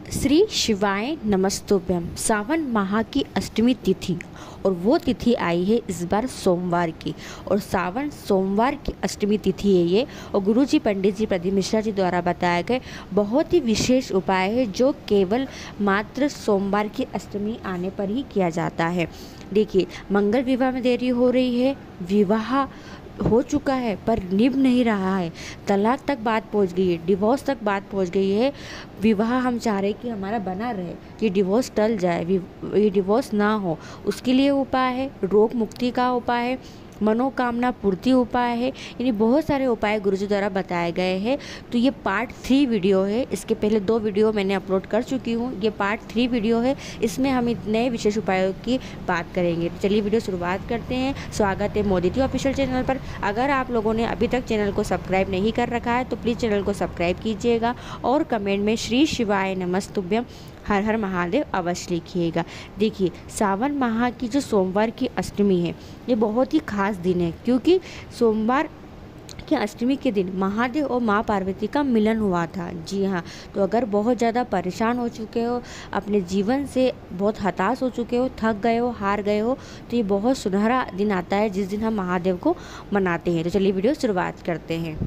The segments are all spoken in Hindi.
श्री शिवाय नमस्तुभ्यम। सावन माह की अष्टमी तिथि और वो तिथि आई है इस बार सोमवार की, और सावन सोमवार की अष्टमी तिथि है ये। और गुरुजी पंडित जी प्रदीप मिश्रा जी द्वारा बताए गए बहुत ही विशेष उपाय है जो केवल मात्र सोमवार की अष्टमी आने पर ही किया जाता है। देखिए, मंगल विवाह में देरी हो रही है, विवाह हो चुका है पर निभ नहीं रहा है, तलाक तक बात पहुंच गई है, डिवोर्स तक बात पहुंच गई है। विवाह हम चाह रहे कि हमारा बना रहे, ये डिवोर्स टल जाए, ये डिवोर्स ना हो, उसके लिए उपाय है। रोग मुक्ति का उपाय है, मनोकामना पूर्ति उपाय है, यानी बहुत सारे उपाय गुरुजी द्वारा बताए गए हैं। तो ये पार्ट 3 वीडियो है। इसके पहले 2 वीडियो मैंने अपलोड कर चुकी हूँ, ये पार्ट 3 वीडियो है। इसमें हम नए विशेष उपायों की बात करेंगे। तो चलिए वीडियो शुरुआत करते हैं। स्वागत है मोदी टी ऑफिशियल चैनल पर। अगर आप लोगों ने अभी तक चैनल को सब्सक्राइब नहीं कर रखा है तो प्लीज़ चैनल को सब्सक्राइब कीजिएगा और कमेंट में श्री शिवाय नमस्तुभ्यम हर हर महादेव अवश्य लिखिएगा। देखिए, सावन माह की जो सोमवार की अष्टमी है ये बहुत ही खास दिन है, क्योंकि सोमवार की अष्टमी के दिन महादेव और माँ पार्वती का मिलन हुआ था। जी हाँ, तो अगर बहुत ज़्यादा परेशान हो चुके हो, अपने जीवन से बहुत हताश हो चुके हो, थक गए हो, हार गए हो, तो ये बहुत सुनहरा दिन आता है जिस दिन हम महादेव को मनाते हैं। तो चलिए वीडियो शुरुआत करते हैं।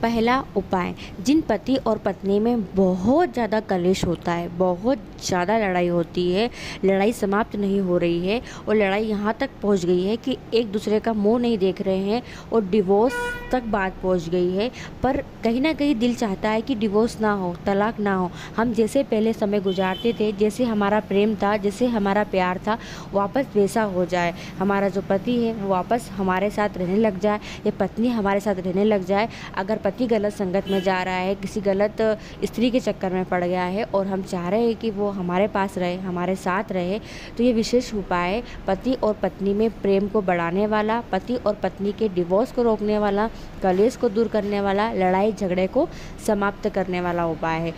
पहला उपाय, जिन पति और पत्नी में बहुत ज़्यादा कलेश होता है, बहुत ज़्यादा लड़ाई होती है, लड़ाई समाप्त नहीं हो रही है और लड़ाई यहाँ तक पहुँच गई है कि एक दूसरे का मुंह नहीं देख रहे हैं और डिवोर्स तक बात पहुँच गई है, पर कहीं ना कहीं दिल चाहता है कि डिवोर्स ना हो, तलाक ना हो, हम जैसे पहले समय गुजारते थे, जैसे हमारा प्रेम था, जैसे हमारा प्यार था, वापस वैसा हो जाए। हमारा जो पति है वो वापस हमारे साथ रहने लग जाए या पत्नी हमारे साथ रहने लग जाए। अगर पति गलत संगत में जा रहा है, किसी गलत स्त्री के चक्कर में पड़ गया है और हम चाह रहे हैं कि वो हमारे पास रहे, हमारे साथ रहे, तो ये विशेष उपाय पति और पत्नी में प्रेम को बढ़ाने वाला, पति और पत्नी के डिवोर्स को रोकने वाला, कलेश को दूर करने वाला, लड़ाई झगड़े को समाप्त करने वाला उपाय है।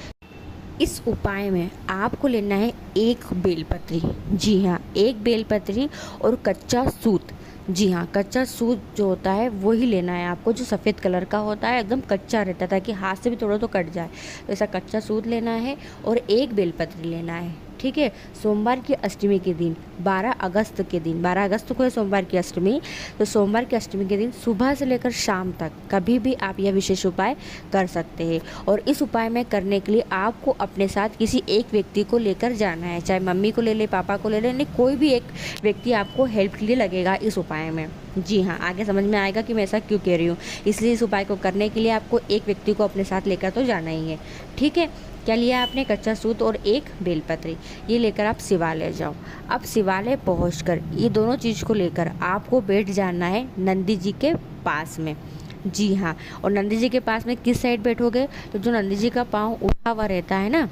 इस उपाय में आपको लेना है 1 बेलपत्री। जी हाँ, 1 बेलपत्री और कच्चा सूत। जी हाँ, कच्चा सूत जो होता है वो ही लेना है आपको, जो सफ़ेद कलर का होता है, एकदम कच्चा रहता है ताकि हाथ से भी तोड़ो तो कट जाए। तो ऐसा कच्चा सूत लेना है और 1 बेलपत्री लेना है। ठीक है, सोमवार की अष्टमी के दिन 12 अगस्त के दिन, 12 अगस्त को है सोमवार की अष्टमी, तो सोमवार की अष्टमी के दिन सुबह से लेकर शाम तक कभी भी आप यह विशेष उपाय कर सकते हैं। और इस उपाय में करने के लिए आपको अपने साथ किसी एक व्यक्ति को लेकर जाना है, चाहे मम्मी को ले ले, पापा को ले ले, नहीं कोई भी एक व्यक्ति आपको हेल्प के लिए लगेगा इस उपाय में। जी हाँ, आगे समझ में आएगा कि मैं ऐसा क्यों कह रही हूँ। इसलिए इस उपाय को करने के लिए आपको एक व्यक्ति को अपने साथ लेकर तो जाना ही है। ठीक है, क्या लिया आपने? कच्चा सूत और 1 बेलपत्री, ये लेकर आप शिवालय जाओ। अब शिवालय पहुंचकर ये दोनों चीज़ को लेकर आपको बैठ जाना है नंदी जी के पास में। जी हाँ, और नंदी जी के पास में किस साइड बैठोगे? तो जो नंदी जी का पाँव उठा हुआ रहता है ना,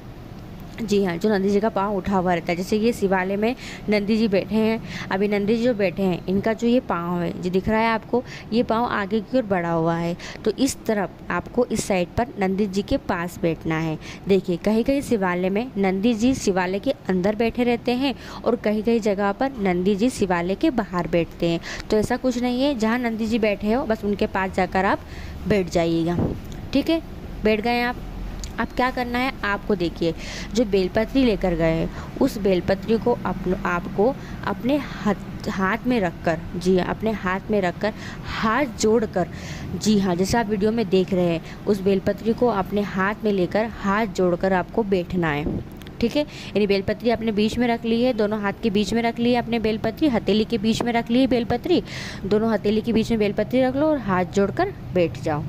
जी हाँ, जो नंदी जी का पाँव उठा हुआ रहता है, जैसे ये शिवालय में नंदी जी बैठे हैं, अभी नंदी जी जो बैठे हैं इनका जो ये पाँव है जो दिख रहा है आपको, ये पाँव आगे की ओर बढ़ा हुआ है, तो इस तरफ आपको इस साइड पर नंदी जी के पास बैठना है। देखिए, कहीं कहीं शिवालय में नंदी जी शिवालय के अंदर बैठे रहते हैं और कहीं कहीं जगह पर नंदी जी शिवालय के बाहर बैठते हैं। तो ऐसा कुछ नहीं है, जहाँ नंदी जी बैठे हो बस उनके पास जाकर आप बैठ जाइएगा। ठीक है, बैठ गए आप। अब क्या करना है आपको? देखिए, जो बेलपत्री लेकर गए हैं उस बेलपत्री को आपको अपने हाथ में रखकर, जी हाँ, अपने हाथ में रखकर, हाथ जोड़कर, जी हाँ, जैसे आप वीडियो में देख रहे हैं, उस बेलपत्री को अपने हाथ में लेकर हाथ जोड़कर आपको बैठना है। ठीक है, यानी बेलपत्री अपने बीच में रख ली है, दोनों हाथ के बीच में रख ली है अपने बेलपत्री, हथेली के बीच में रख ली है बेलपत्री, दोनों हथेली के बीच में बेलपत्री रख लो और हाथ जोड़कर बैठ जाओ।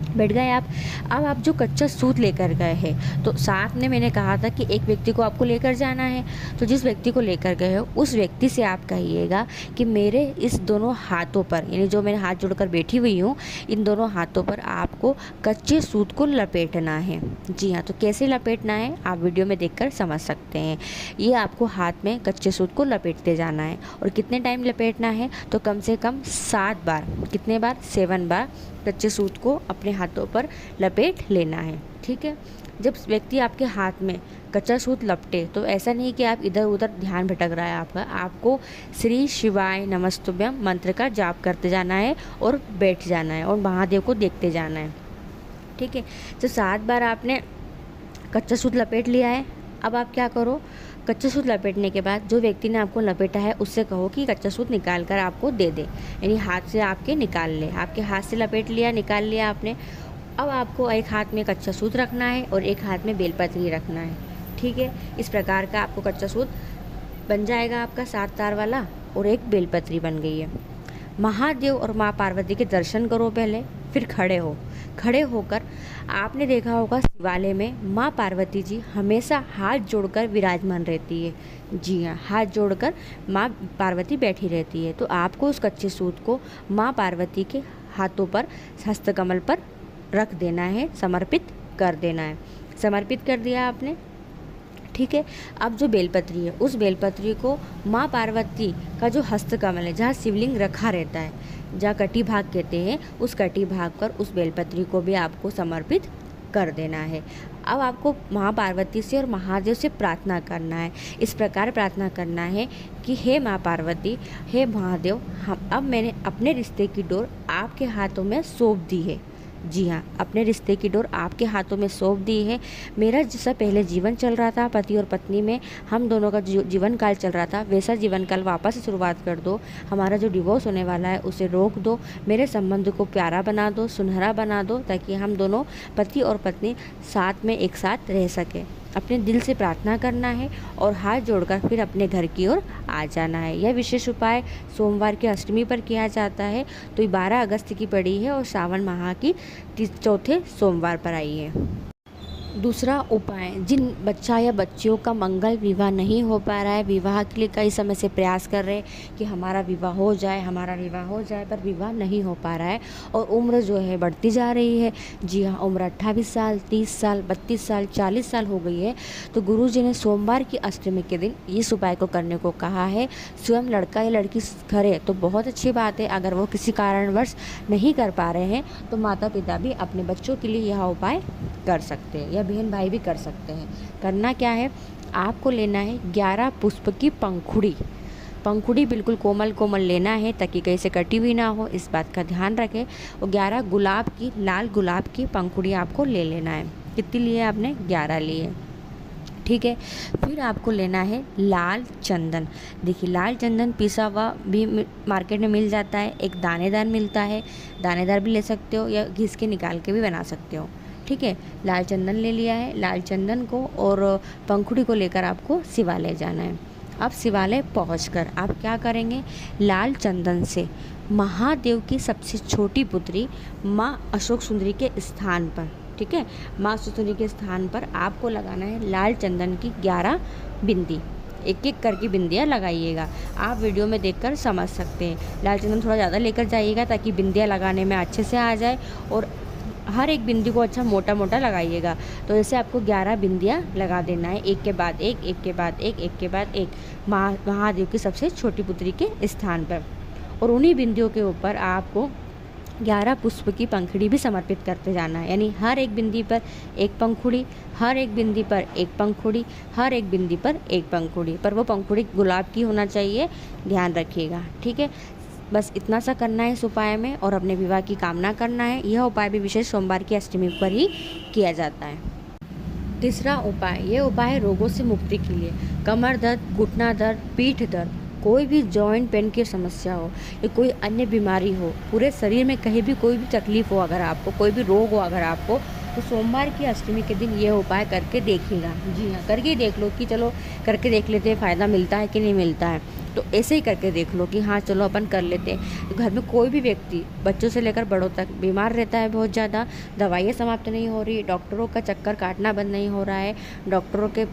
बैठ गए आप। अब आप जो कच्चा सूत लेकर गए हैं, तो साथ में मैंने कहा था कि एक व्यक्ति को आपको लेकर जाना है, तो जिस व्यक्ति को लेकर गए हो उस व्यक्ति से आप कहिएगा कि मेरे इस दोनों हाथों पर, यानी जो मैंने हाथ जोड़कर बैठी हुई हूँ, इन दोनों हाथों पर आपको कच्चे सूत को लपेटना है। जी हाँ, तो कैसे लपेटना है आप वीडियो में देखकर समझ सकते हैं। ये आपको हाथ में कच्चे सूत को लपेटते जाना है और कितने टाइम लपेटना है? तो कम से कम 7 बार। कितने बार? 7 बार कच्चे सूत को अपने हाथों पर लपेट लेना है। ठीक है, जब व्यक्ति आपके हाथ में कच्चा सूत लपटे तो ऐसा नहीं कि आप इधर उधर ध्यान भटक रहा है आपका, आपको श्री शिवाय नमस्तुभ्यम मंत्र का जाप करते जाना है और बैठ जाना है और महादेव को देखते जाना है। ठीक है, जब 7 बार आपने कच्चा सूत लपेट लिया है। अब आप क्या करो, कच्चा सूत लपेटने के बाद जो व्यक्ति ने आपको लपेटा है उससे कहो कि कच्चा सूत निकाल कर आपको दे दे, यानी हाथ से आपके निकाल ले। आपके हाथ से लपेट लिया, निकाल लिया आपने। अब आपको एक हाथ में कच्चा सूत रखना है और एक हाथ में बेलपत्री रखना है, ठीक है। इस प्रकार का आपको कच्चा सूत बन जाएगा आपका 7 तार वाला, और एक बेलपत्री बन गई है। महादेव और माँ पार्वती के दर्शन करो पहले, फिर खड़े हो। खड़े होकर आपने देखा होगा शिवालय में माँ पार्वती जी हमेशा हाथ जोड़कर विराजमान रहती है। जी हाँ, हाथ जोड़कर माँ पार्वती बैठी रहती है। तो आपको उस कच्चे सूत को माँ पार्वती के हाथों पर, हस्तकमल पर रख देना है, समर्पित कर देना है। समर्पित कर दिया आपने, ठीक है। अब जो बेलपत्री है, उस बेलपत्री को माँ पार्वती का जो हस्तकमल है, जहाँ शिवलिंग रखा रहता है, जहाँ कटी भाग कहते हैं, उस कटी भाग पर उस बेलपत्री को भी आपको समर्पित कर देना है। अब आपको माँ पार्वती से और महादेव से प्रार्थना करना है। इस प्रकार प्रार्थना करना है कि हे माँ पार्वती, हे महादेव, अब मैंने अपने रिश्ते की डोर आपके हाथों में सौंप दी है। जी हाँ, अपने रिश्ते की डोर आपके हाथों में सौंप दी है। मेरा जैसा पहले जीवन चल रहा था पति और पत्नी में, हम दोनों का जो जीवन काल चल रहा था, वैसा जीवन काल वापस से शुरुआत कर दो। हमारा जो डिवोर्स होने वाला है उसे रोक दो। मेरे संबंध को प्यारा बना दो, सुनहरा बना दो, ताकि हम दोनों पति और पत्नी साथ में एक साथ रह सकें। अपने दिल से प्रार्थना करना है और हाथ जोड़कर फिर अपने घर की ओर आ जाना है। यह विशेष उपाय सोमवार की अष्टमी पर किया जाता है। तो ये 12 अगस्त की पड़ी है और सावन माह की चौथे सोमवार पर आई है। दूसरा उपाय, जिन बच्चा या बच्चियों का मंगल विवाह नहीं हो पा रहा है, विवाह के लिए कई समय से प्रयास कर रहे हैं कि हमारा विवाह हो जाए, हमारा विवाह हो जाए, पर विवाह नहीं हो पा रहा है और उम्र जो है बढ़ती जा रही है। जी हाँ, उम्र 28 साल, 30 साल, 32 साल, 40 साल हो गई है। तो गुरु जी ने सोमवार की अष्टमी के दिन इस उपाय को करने को कहा है। स्वयं लड़का या लड़की करे तो बहुत अच्छी बात है। अगर वो किसी कारणवश नहीं कर पा रहे हैं तो माता पिता भी अपने बच्चों के लिए यह उपाय कर सकते हैं, या बहन भाई भी कर सकते हैं। करना क्या है, आपको लेना है 11 पुष्प की पंखुड़ी। पंखुड़ी बिल्कुल कोमल कोमल लेना है, ताकि कहीं से कटी हुई ना हो, इस बात का ध्यान रखें। और 11 गुलाब की, लाल गुलाब की पंखुड़ी आपको ले लेना है। कितनी लिए आपने? 11 लिए, ठीक है। फिर आपको लेना है लाल चंदन। देखिए, लाल चंदन पिसा हुआ भी मार्केट में मिल जाता है, एक दानेदार मिलता है, दानेदार भी ले सकते हो या घिस के निकाल के भी बना सकते हो, ठीक है। लाल चंदन ले लिया है। लाल चंदन को और पंखुड़ी को लेकर आपको शिवालय जाना है। अब शिवालय पहुंचकर आप क्या करेंगे, लाल चंदन से महादेव की सबसे छोटी पुत्री माँ अशोक सुंदरी के स्थान पर, ठीक है, माँ अशोक सुंदरी के स्थान पर आपको लगाना है लाल चंदन की 11 बिंदी। एक एक करके बिंदियाँ लगाइएगा। आप वीडियो में देखकर समझ सकते हैं। लाल चंदन थोड़ा ज़्यादा लेकर जाइएगा ताकि बिंदियाँ लगाने में अच्छे से आ जाए, और हर एक बिंदी को अच्छा मोटा मोटा लगाइएगा। तो ऐसे आपको 11 बिंदियाँ लगा देना है, एक के बाद एक, एक के बाद एक, एक के बाद एक, महादेव की सबसे छोटी पुत्री के स्थान पर। और उन्हीं बिंदियों के ऊपर आपको 11 पुष्प की पंखुड़ी भी समर्पित करते जाना है। यानी हर एक बिंदी पर एक पंखुड़ी, हर एक बिंदी पर एक पंखुड़ी, हर एक बिंदी पर एक पंखुड़ी, पर वो पंखुड़ी गुलाब की होना चाहिए, ध्यान रखिएगा, ठीक है। बस इतना सा करना है इस उपाय में, और अपने विवाह की कामना करना है। यह उपाय भी विशेष सोमवार की अष्टमी पर ही किया जाता है। तीसरा उपाय, ये उपाय है रोगों से मुक्ति के लिए। कमर दर्द, घुटना दर्द, पीठ दर्द, कोई भी जॉइंट पेन की समस्या हो या कोई अन्य बीमारी हो, पूरे शरीर में कहीं भी कोई भी तकलीफ हो, अगर आपको कोई भी रोग हो अगर आपको, तो सोमवार की अष्टमी के दिन ये उपाय करके देखिएगा। जी हाँ, करके देख लो कि चलो करके देख लेते हैं, फ़ायदा मिलता है कि नहीं मिलता है। तो ऐसे ही करके देख लो कि हाँ चलो अपन कर लेते हैं। तो घर में कोई भी व्यक्ति बच्चों से लेकर बड़ों तक बीमार रहता है बहुत ज़्यादा, दवाइयाँ समाप्त नहीं हो रही, डॉक्टरों का चक्कर काटना बंद नहीं हो रहा है, डॉक्टरों के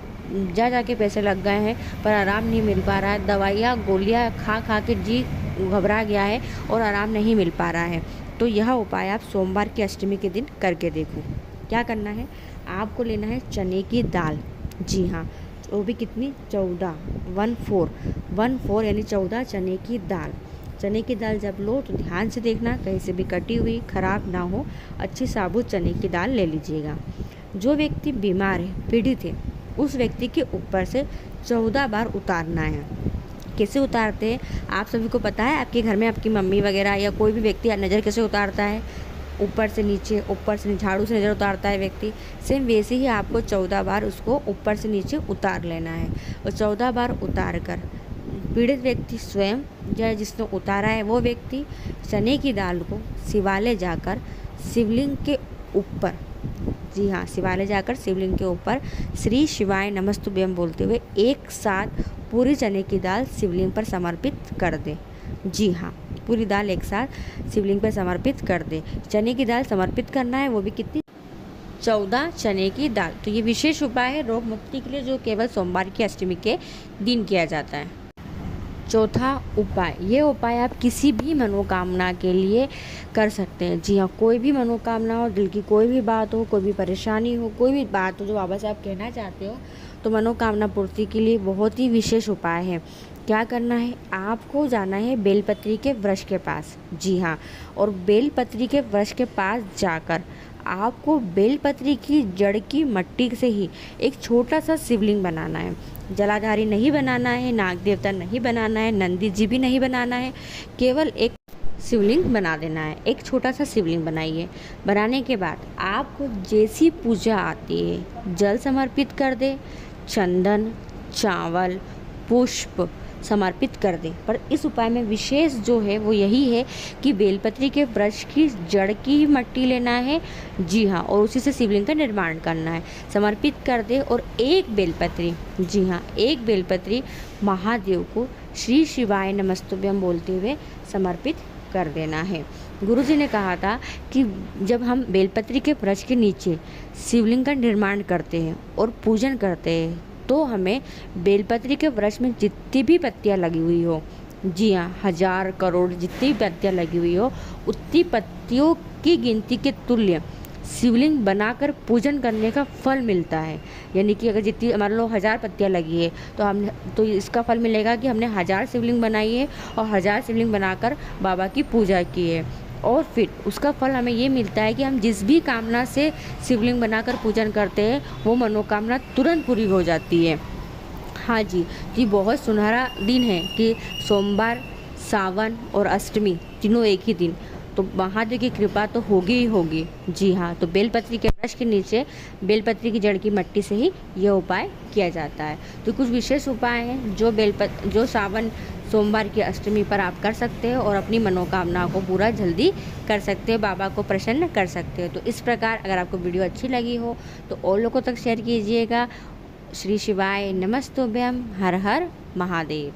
जा के पैसे लग गए हैं पर आराम नहीं मिल पा रहा है, दवाइयाँ गोलियाँ खा खा के जी घबरा गया है और आराम नहीं मिल पा रहा है, तो यह उपाय आप सोमवार की अष्टमी के दिन करके देखो। क्या करना है, आपको लेना है चने की दाल। जी हाँ, वो भी कितनी? 14 यानी 14 चने की दाल। चने की दाल जब लो तो ध्यान से देखना कहीं से भी कटी हुई खराब ना हो, अच्छी साबुत चने की दाल ले लीजिएगा। जो व्यक्ति बीमार है, पीड़ित है, उस व्यक्ति के ऊपर से 14 बार उतारना है। कैसे उतारते हैं आप सभी को पता है, आपके घर में आपकी मम्मी वगैरह या कोई भी व्यक्ति नज़र कैसे उतारता है? ऊपर से नीचे झाड़ू से नज़र उतारता है व्यक्ति, सेम वैसे ही आपको 14 बार उसको ऊपर से नीचे उतार लेना है। और 14 बार उतार कर पीड़ित व्यक्ति स्वयं या जिसने उतारा है वो व्यक्ति चने की दाल को शिवालय जाकर शिवलिंग के ऊपर, जी हाँ, शिवालय जाकर शिवलिंग के ऊपर श्री शिवाय नमस्तुभ्यम बोलते हुए एक साथ पूरी चने की दाल शिवलिंग पर समर्पित कर दे। जी हाँ, पूरी दाल एक साथ शिवलिंग पर समर्पित कर दे। चने की दाल समर्पित करना है, वो भी कितनी, 14 चने की दाल। तो ये विशेष उपाय है रोग मुक्ति के लिए, जो केवल सोमवार की अष्टमी के दिन किया जाता है। चौथा उपाय, ये उपाय आप किसी भी मनोकामना के लिए कर सकते हैं। जी हाँ, कोई भी मनोकामना हो, दिल की कोई भी बात हो, कोई भी परेशानी हो, कोई भी बात हो जो बाबा से आप कहना चाहते हो, तो मनोकामना पूर्ति के लिए बहुत ही विशेष उपाय है। क्या करना है, आपको जाना है बेलपत्री के वृक्ष के पास। जी हाँ, और बेलपत्री के वृक्ष के पास जाकर आपको बेलपत्री की जड़ की मट्टी से ही एक छोटा सा शिवलिंग बनाना है। जलाधारी नहीं बनाना है, नाग देवता नहीं बनाना है, नंदी जी भी नहीं बनाना है, केवल एक शिवलिंग बना देना है। एक छोटा सा शिवलिंग बनाइए। बनाने के बाद आपको जैसी पूजा आती है, जल समर्पित कर दे, चंदन, चावल, पुष्प समर्पित कर दें। पर इस उपाय में विशेष जो है वो यही है कि बेलपत्री के वृक्ष की जड़ की मट्टी लेना है। जी हाँ, और उसी से शिवलिंग का निर्माण करना है। समर्पित कर दे और एक बेलपत्री, जी हाँ, एक बेलपत्री महादेव को श्री शिवाय नमस्तुभ्यम बोलते हुए समर्पित कर देना है। गुरुजी ने कहा था कि जब हम बेलपत्री के वृक्ष के नीचे शिवलिंग का निर्माण करते हैं और पूजन करते हैं, तो हमें बेलपत्री के वृक्ष में जितनी भी पत्तियां लगी हुई हो, जी हाँ, 1000 करोड़ जितनी भी पत्तियां लगी हुई हो, उतनी पत्तियों की गिनती के तुल्य शिवलिंग बनाकर पूजन करने का फल मिलता है। यानी कि अगर जितनी मान लो 1000 पत्तियां लगी है तो इसका फल मिलेगा कि हमने 1000 शिवलिंग बनाई है और 1000 शिवलिंग बनाकर बाबा की पूजा की है। और फिर उसका फल हमें ये मिलता है कि हम जिस भी कामना से शिवलिंग बनाकर पूजन करते हैं वो मनोकामना तुरंत पूरी हो जाती है। हाँ जी, ये बहुत सुनहरा दिन है कि सोमवार, सावन और अष्टमी तीनों एक ही दिन, तो महादेव की कृपा तो होगी ही होगी। जी हाँ, तो बेलपत्री के वृक्ष के नीचे बेलपत्री की जड़ की मट्टी से ही यह उपाय किया जाता है। तो कुछ विशेष उपाय हैं जो सावन सोमवार की अष्टमी पर आप कर सकते हो और अपनी मनोकामना को पूरा जल्दी कर सकते हो, बाबा को प्रसन्न कर सकते हो। तो इस प्रकार अगर आपको वीडियो अच्छी लगी हो तो और लोगों तक शेयर कीजिएगा। श्री शिवाय नमस्तुभ्यम। हर हर महादेव।